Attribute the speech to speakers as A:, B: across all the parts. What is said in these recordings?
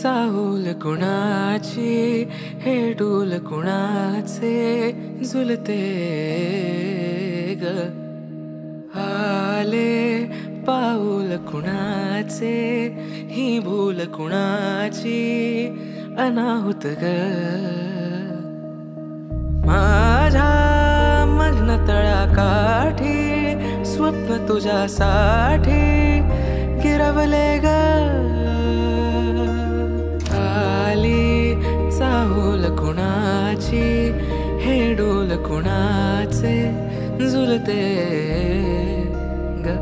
A: चाहूल कुणाची हे डूल कुणाचे झुलते ग आले पाऊल कुणाचे ही भूल कुणाची अनाहुत ग माझ्या मग्न तळाकाठी स्वप्न तुझ्यासाठी गिरवले ग आली चाहूल कुणाची हे डोल कुणाचे झुलते ग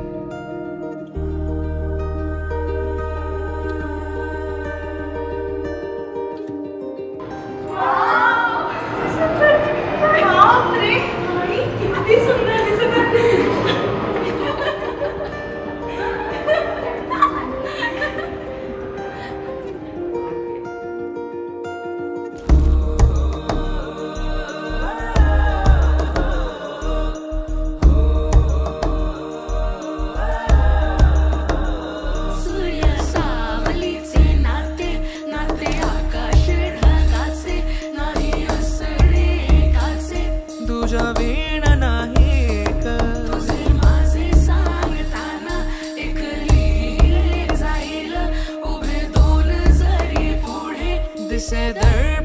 A: तुझ्या वीण नाही तुझे माझे सांगताना एक लिहिले जाईल उभे दोन जरी पुढे दिसे दर